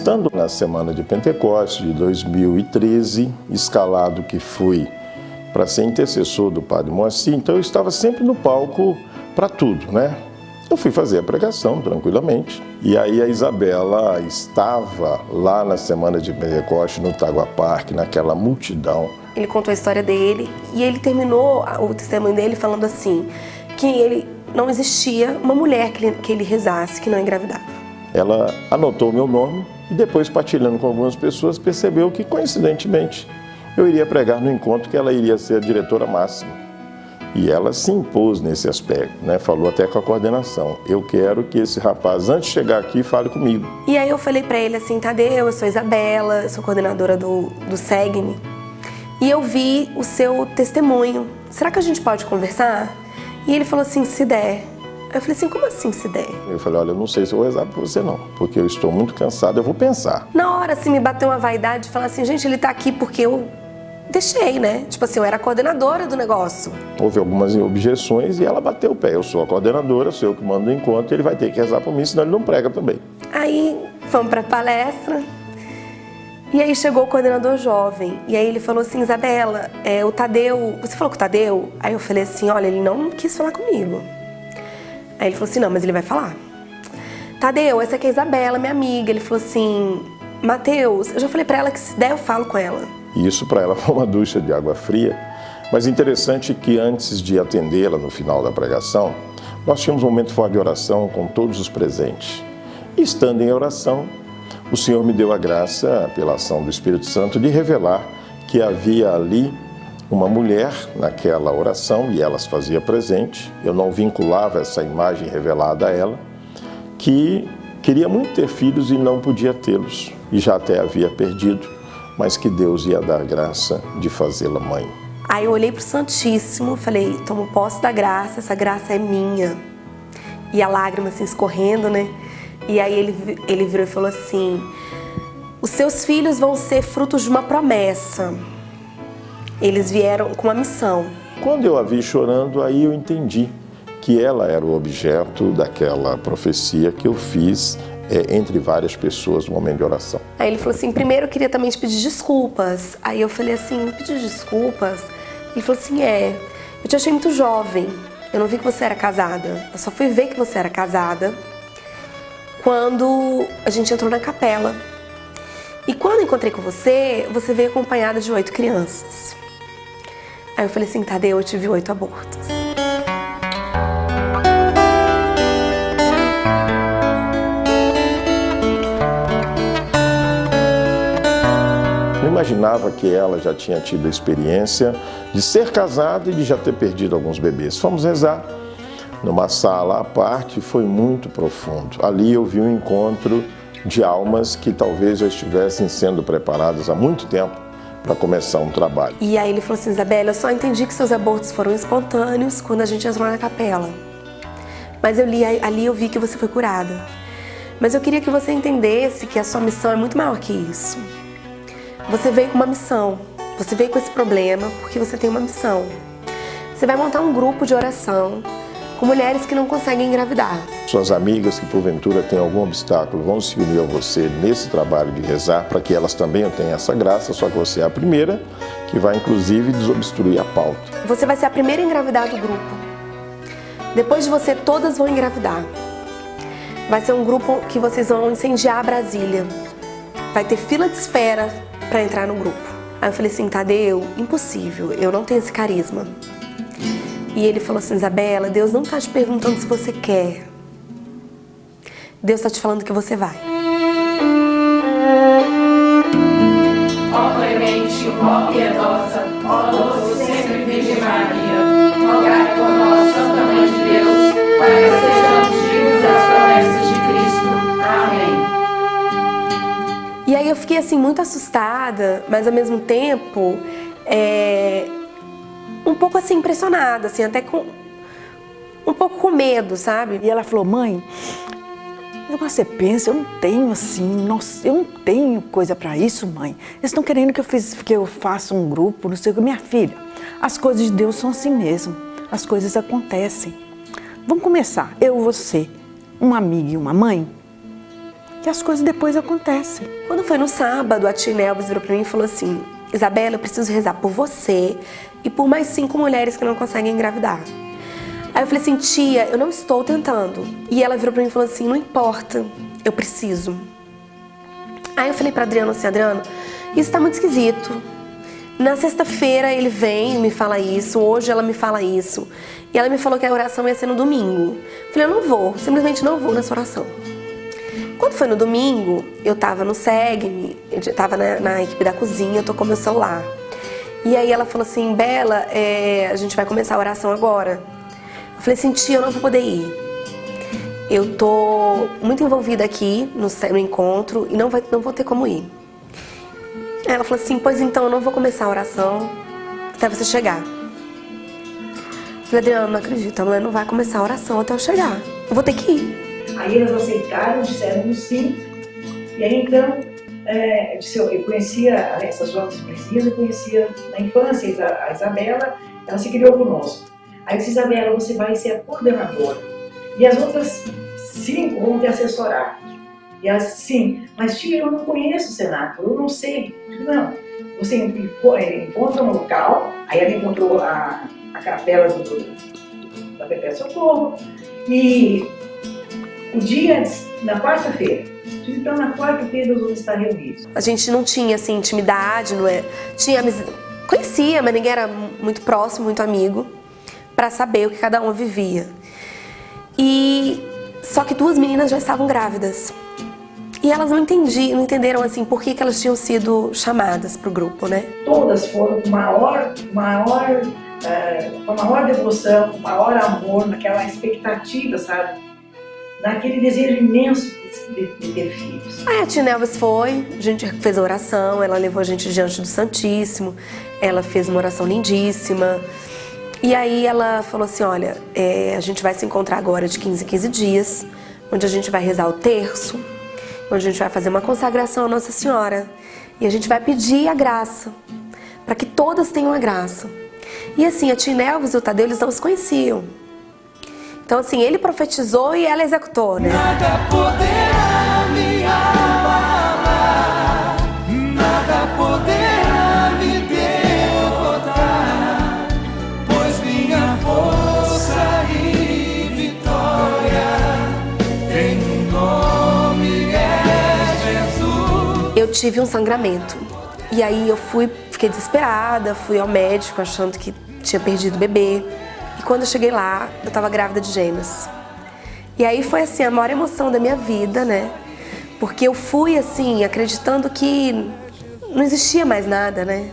Estando na semana de Pentecostes de 2013, escalado que fui para ser intercessor do Padre Moacir, então eu estava sempre no palco para tudo, né? Eu fui fazer a pregação tranquilamente. E aí a Isabela estava lá na semana de Pentecostes, no Tagua Park, naquela multidão. Ele contou a história dele e ele terminou o testemunho dele falando assim, que ele não existia uma mulher que ele rezasse que não engravidava. Ela anotou meu nome e depois, partilhando com algumas pessoas, percebeu que, coincidentemente, eu iria pregar no encontro que ela iria ser a diretora máxima. E ela se impôs nesse aspecto, né? Falou até com a coordenação. Eu quero que esse rapaz, antes de chegar aqui, fale comigo. E aí eu falei pra ele assim, Tadeu, eu sou Isabela, eu sou coordenadora do Segue-me. E eu vi o seu testemunho. Será que a gente pode conversar? E ele falou assim, se der. Eu falei assim, como assim se der? Eu falei, olha, eu não sei se eu vou rezar por você não, porque eu estou muito cansado, eu vou pensar. Na hora, assim, me bateu uma vaidade de falar assim, gente, ele tá aqui porque eu deixei, né? Tipo assim, eu era a coordenadora do negócio. Houve algumas objeções e ela bateu o pé. Eu sou a coordenadora, sou eu que mando o encontro, ele vai ter que rezar por mim, senão ele não prega também. Aí, fomos pra palestra. E aí chegou o coordenador jovem. E aí ele falou assim, Isabela, o Tadeu... Você falou com o Tadeu? Aí eu falei assim, olha, ele não quis falar comigo. Aí ele falou assim, não, mas ele vai falar. Tadeu, essa aqui é a Isabela, minha amiga. Ele falou assim, Mateus, eu já falei pra ela que se der eu falo com ela. E isso para ela foi uma ducha de água fria. Mas interessante que antes de atendê-la no final da pregação, nós tínhamos um momento forte de oração com todos os presentes. E estando em oração, o Senhor me deu a graça, pela ação do Espírito Santo, de revelar que havia ali uma mulher naquela oração, e ela se fazia presente, eu não vinculava essa imagem revelada a ela, que queria muito ter filhos e não podia tê-los, e já até havia perdido, mas que Deus ia dar graça de fazê-la mãe. Aí eu olhei para o Santíssimo, falei, tomo posse da graça, essa graça é minha. E a lágrima assim escorrendo, né? E aí ele virou e falou assim, os seus filhos vão ser frutos de uma promessa. Eles vieram com uma missão. Quando eu a vi chorando, aí eu entendi que ela era o objeto daquela profecia que eu fiz entre várias pessoas no momento de oração. Aí ele falou assim, primeiro eu queria também te pedir desculpas. Aí eu falei assim, pedir desculpas? Ele falou assim, eu te achei muito jovem, eu não vi que você era casada. Eu só fui ver que você era casada quando a gente entrou na capela. E quando eu encontrei com você, você veio acompanhada de 8 crianças. Aí eu falei assim, Tadeu, eu tive 8 abortos. Eu imaginava que ela já tinha tido a experiência de ser casada e de já ter perdido alguns bebês. Fomos rezar numa sala à parte, foi muito profundo. Ali eu vi um encontro de almas que talvez já estivessem sendo preparadas há muito tempo para começar um trabalho. E aí ele falou assim, Isabela, eu só entendi que seus abortos foram espontâneos quando a gente entrou na capela. Mas ali eu vi que você foi curada. Mas eu queria que você entendesse que a sua missão é muito maior que isso. Você veio com uma missão, você veio com esse problema porque você tem uma missão. Você vai montar um grupo de oração com mulheres que não conseguem engravidar. Suas amigas que porventura têm algum obstáculo vão se unir a você nesse trabalho de rezar para que elas também tenham essa graça, só que você é a primeira que vai inclusive desobstruir a pauta. Você vai ser a primeira a engravidar do grupo. Depois de você, todas vão engravidar. Vai ser um grupo que vocês vão incendiar Brasília. Vai ter fila de espera para entrar no grupo. Aí eu falei assim, Tadeu, impossível, eu não tenho esse carisma. E ele falou assim, Isabela, Deus não está te perguntando se você quer. Deus está te falando que você vai. Ó clemente, ó piedosa, ó doce sempre Virgem Maria, rogai por nós, Santa Mãe de Deus, para que sejamos dignos das promessas de Cristo. Amém. E aí eu fiquei assim muito assustada, mas ao mesmo tempo um pouco assim impressionada, assim, até com um pouco com medo, sabe? E ela falou, mãe, você pensa, eu não tenho assim, nossa, eu não tenho coisa pra isso, mãe. Eles estão querendo que eu faça um grupo, não sei o que. Minha filha, as coisas de Deus são assim mesmo, as coisas acontecem. Vamos começar, eu, você, uma amiga e uma mãe. que as coisas depois acontecem. Quando foi no sábado, a tia Nelvis virou pra mim e falou assim: Isabela, eu preciso rezar por você e por mais 5 mulheres que não conseguem engravidar. Aí eu falei assim: tia, eu não estou tentando. E ela virou pra mim e falou assim: não importa, eu preciso. Aí eu falei pra Adriano assim: Adriano, isso tá muito esquisito. Na sexta-feira ele vem e me fala isso, hoje ela me fala isso. E ela me falou que a oração ia ser no domingo. Eu falei: eu não vou, simplesmente não vou nessa oração. Quando foi no domingo, eu tava no SEGME, eu tava na equipe da cozinha, eu tô com meu celular. E aí ela falou assim: Bela, a gente vai começar a oração agora. Eu falei assim: tia, eu não vou poder ir. Eu tô muito envolvida aqui no encontro e não vou ter como ir. Aí ela falou assim: pois então, eu não vou começar a oração até você chegar. Eu falei: Adriano, não acredito, a mulher não vai começar a oração até eu chegar. Eu vou ter que ir. Aí elas aceitaram, disseram sim. E aí então, eu conhecia essas jovens precisas, eu conhecia na infância a Isabela, ela se criou conosco. Aí eu disse: Isabela, você vai ser a coordenadora. E as outras 5 vão te assessorar. E elas, sim, mas tia, eu não conheço o cenáculo, eu não sei. Eu digo: não, você encontra um local, aí ela encontrou a capela da Perpétua Socorro, e o dia, na quarta-feira. Então, na quarta-feira, nós vamos estar reunidos. A gente não tinha, assim, intimidade, não é? Conhecia, mas ninguém era muito próximo, muito amigo, para saber o que cada um vivia. Só que 2 meninas já estavam grávidas. E elas não entenderam, assim, por que elas tinham sido chamadas para o grupo, né? Todas foram com maior devoção, com maior amor, naquela expectativa, sabe? Naquele desejo imenso de ter filhos. Aí a tia Nelvis foi, a gente fez a oração, ela levou a gente diante do Santíssimo, ela fez uma oração lindíssima. E aí ela falou assim: olha, a gente vai se encontrar agora de 15 em 15 dias, onde a gente vai rezar o terço, onde a gente vai fazer uma consagração à Nossa Senhora. E a gente vai pedir a graça, para que todas tenham a graça. E assim, a tia Nelvis e o Tadeu, eles não se conheciam. Então assim, ele profetizou e ela executou, né? Nada poderá me abalar, nada poderá me derrotar, pois minha força e vitória tem um nome, é Jesus. Eu tive um sangramento. E aí eu fiquei desesperada, fui ao médico achando que tinha perdido o bebê. E quando eu cheguei lá, eu tava grávida de gêmeos. E aí foi assim, a maior emoção da minha vida, né? Porque eu fui assim, acreditando que não existia mais nada, né?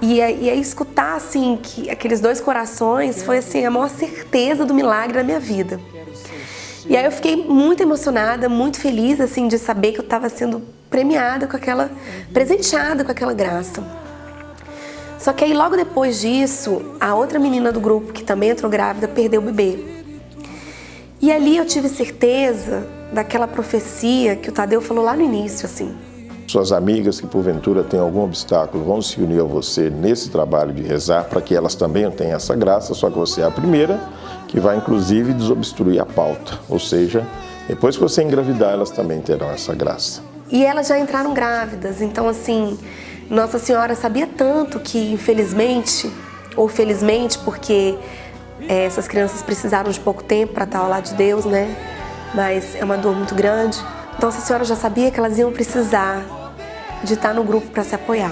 E aí escutar assim, que aqueles 2 corações foi assim, a maior certeza do milagre da minha vida. E aí eu fiquei muito emocionada, muito feliz assim, de saber que eu tava sendo premiada com presenteada com aquela graça. Só que aí logo depois disso, a outra menina do grupo, que também entrou grávida, perdeu o bebê. E ali eu tive certeza daquela profecia que o Tadeu falou lá no início, assim. Suas amigas que porventura têm algum obstáculo vão se unir a você nesse trabalho de rezar para que elas também tenham essa graça, só que você é a primeira que vai inclusive desobstruir a pauta. Ou seja, depois que você engravidar, elas também terão essa graça. E elas já entraram grávidas, então assim, Nossa Senhora sabia tanto que, infelizmente, ou felizmente, porque essas crianças precisaram de pouco tempo para estar ao lado de Deus, né? Mas é uma dor muito grande. Nossa Senhora já sabia que elas iam precisar de estar no grupo para se apoiar.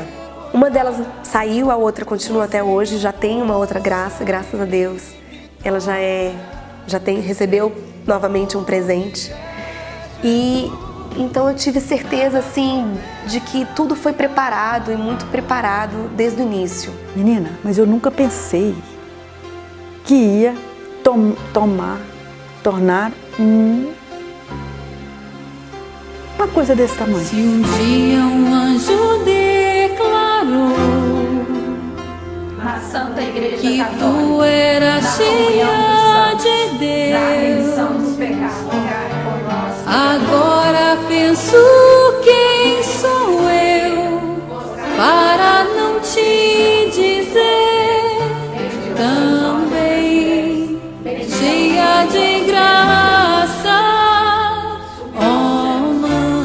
Uma delas saiu, a outra continua até hoje, já tem uma outra graça, graças a Deus. Ela recebeu novamente um presente. E então eu tive certeza, assim, de que tudo foi preparado e muito preparado desde o início. Menina, mas eu nunca pensei que ia tornar uma coisa desse tamanho. Se um dia um anjo declarou A Santa Igreja que Católica, tu eras na comunhão dos cheia santos, de na remissão Deus, dos pecados, rogai por nós. agora penso quem sou eu para não te dizer também cheia de graça, ó Mãe.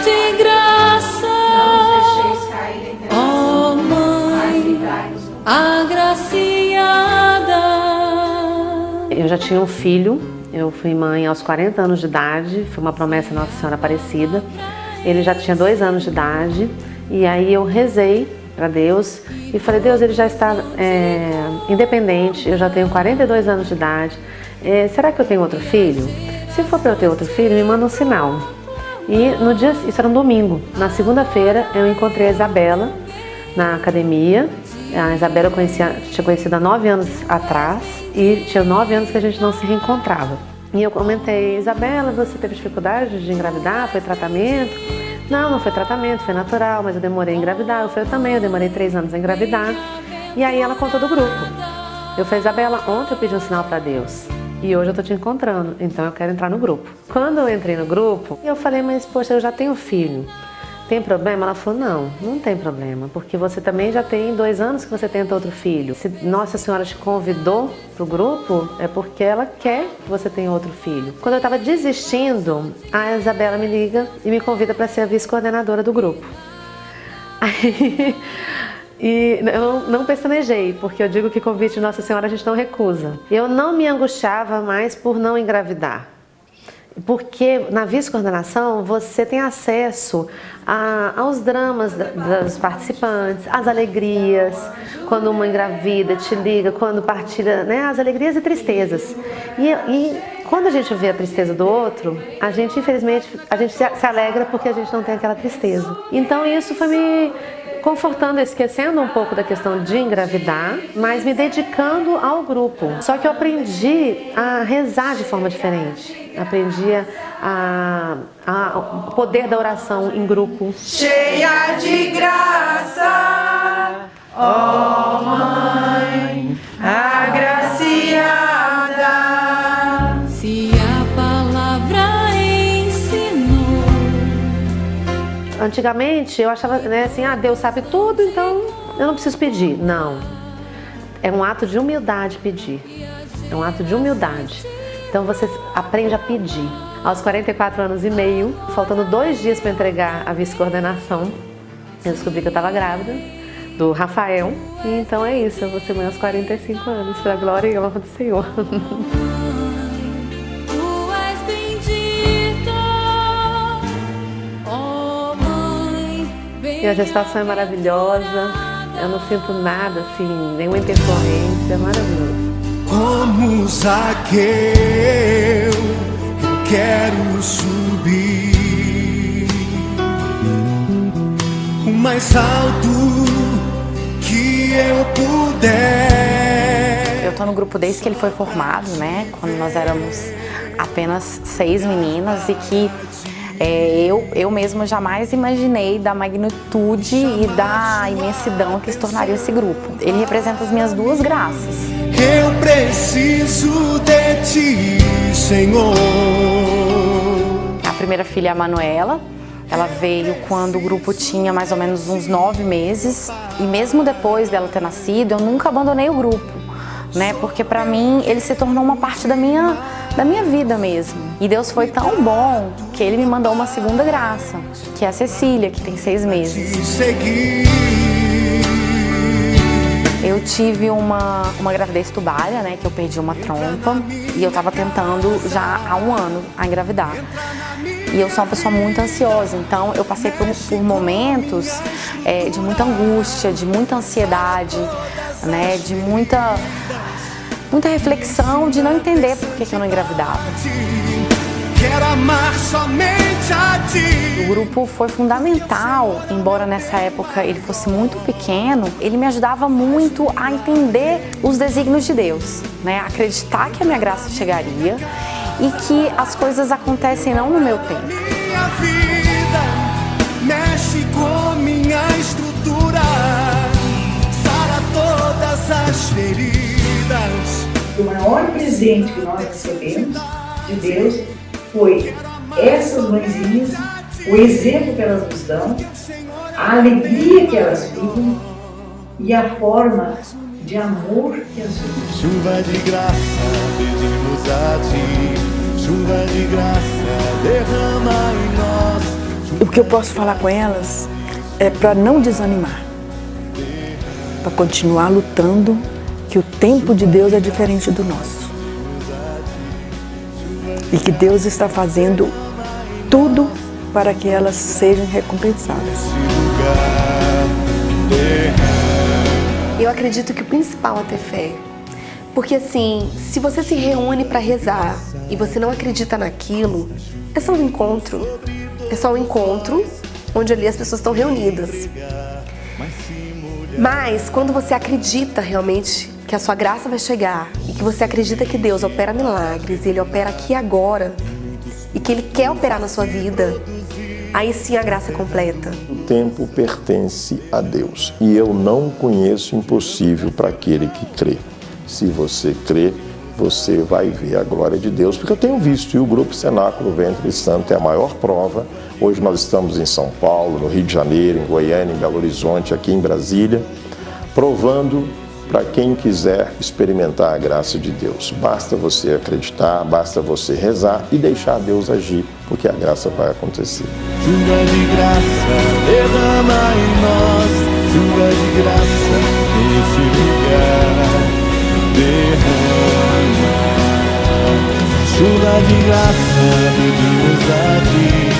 de graça, Não nos deixeis cair em tentação, ó mas Mãe livrai-nos do mal. agraciada. Eu já tinha um filho, eu fui mãe aos 40 anos de idade, foi uma promessa da Nossa Senhora Aparecida. Ele já tinha 2 anos de idade e aí eu rezei para Deus e falei: Deus, ele já está independente, eu já tenho 42 anos de idade, será que eu tenho outro filho? Se for para eu ter outro filho, me manda um sinal. E no dia, isso era um domingo, na segunda-feira eu encontrei a Isabela na academia. A Isabela eu tinha conhecido há 9 anos atrás e tinha 9 anos que a gente não se reencontrava. E eu comentei: Isabela, você teve dificuldade de engravidar? Foi tratamento? Não foi tratamento, foi natural, mas eu demorei a engravidar. Eu falei: eu também, eu demorei 3 anos a engravidar. E aí ela contou do grupo. Eu falei: Isabela, ontem eu pedi um sinal para Deus e hoje eu tô te encontrando, então eu quero entrar no grupo. Quando eu entrei no grupo, eu falei: mas poxa, eu já tenho filho. Tem problema? Ela falou: não tem problema, porque você também já tem 2 anos que você tenta outro filho. Se Nossa Senhora te convidou para o grupo, é porque ela quer que você tenha outro filho. Quando eu estava desistindo, a Isabela me liga e me convida para ser a vice-coordenadora do grupo. Aí, e eu não pestanejei, porque eu digo que convite de Nossa Senhora a gente não recusa. Eu não me angustiava mais por não engravidar. Porque na vice-coordenação você tem acesso aos dramas dos participantes, às alegrias, quando uma engravida te liga, quando partilha, né, as alegrias e tristezas. E quando a gente vê a tristeza do outro, a gente, infelizmente, se alegra porque a gente não tem aquela tristeza. Então isso foi me confortando, esquecendo um pouco da questão de engravidar, mas me dedicando ao grupo. Só que eu aprendi a rezar de forma diferente. Aprendi o poder da oração em grupo. Cheia de graça, ó Mãe agraciada. Se a palavra ensinou. Antigamente eu achava, né, assim, Deus sabe tudo, então eu não preciso pedir. Não. É um ato de humildade pedir. É um ato de humildade. Então você aprende a pedir. Aos 44 anos e meio, faltando 2 dias para entregar a vice-coordenação, eu descobri que eu estava grávida do Rafael. E então é isso, eu vou ser mãe aos 45 anos, para a glória e honra do Senhor. Tu és bendita, ó Mãe E a gestação é maravilhosa, eu não sinto nada, assim, nenhuma intercorrência, é maravilhoso. Como Zaqueu, eu quero subir o mais alto que eu puder. Eu tô no grupo desde que ele foi formado, né? Quando nós éramos apenas 6 meninas e que eu mesma jamais imaginei da magnitude e da imensidão que se tornaria esse grupo. Ele representa as minhas 2 graças. Eu preciso de ti, Senhor. A primeira filha é a Manuela. Ela veio quando o grupo tinha mais ou menos uns 9 meses. E mesmo depois dela ter nascido, eu nunca abandonei o grupo, né? Porque pra mim ele se tornou uma parte da minha vida mesmo. E Deus foi tão bom que Ele me mandou uma segunda graça, que é a Cecília, que tem 6 meses. Eu tive uma gravidez tubária, né, que eu perdi uma trompa e eu tava tentando já há 1 ano a engravidar. E eu sou uma pessoa muito ansiosa, então eu passei por momentos de muita angústia, de muita ansiedade, né, de muita reflexão, de não entender por que eu não engravidava. Quero amar somente a ti. O grupo foi fundamental, embora nessa época ele fosse muito pequeno, ele me ajudava muito a entender os desígnios de Deus, né? Acreditar que a minha graça chegaria e que as coisas acontecem não no meu tempo. Minha vida mexe com minha estrutura, sara todas as feridas. O maior presente que nós recebemos de Deus foi essas mãezinhas, o exemplo que elas nos dão, a alegria que elas vivem e a forma de amor que as vivem. Chuva de graça, pedimos a ti. Chuva de graça, derrama em nós. o que eu posso falar com elas é para não desanimar, para continuar lutando, que o tempo de Deus é diferente do nosso. E que Deus está fazendo tudo para que elas sejam recompensadas. Eu acredito que o principal é ter fé. Porque assim, se você se reúne para rezar e você não acredita naquilo, é só um encontro. É só um encontro onde ali as pessoas estão reunidas. Mas quando você acredita realmente que a sua graça vai chegar e que você acredita que Deus opera milagres, Ele opera aqui e agora e que Ele quer operar na sua vida, aí sim a graça é completa. O tempo pertence a Deus e eu não conheço impossível para aquele que crê. Se você crê, você vai ver a glória de Deus, porque eu tenho visto, e o Grupo Cenáculo Ventre Santo é a maior prova. Hoje nós estamos em São Paulo, no Rio de Janeiro, em Goiânia, em Belo Horizonte, aqui em Brasília, provando para quem quiser experimentar a graça de Deus. Basta você acreditar, basta você rezar e deixar Deus agir, porque a graça vai acontecer. Chuva de graça, derrama em nós, chuva de graça neste lugar. Derrama, chuva de graça, pedimos a Ti.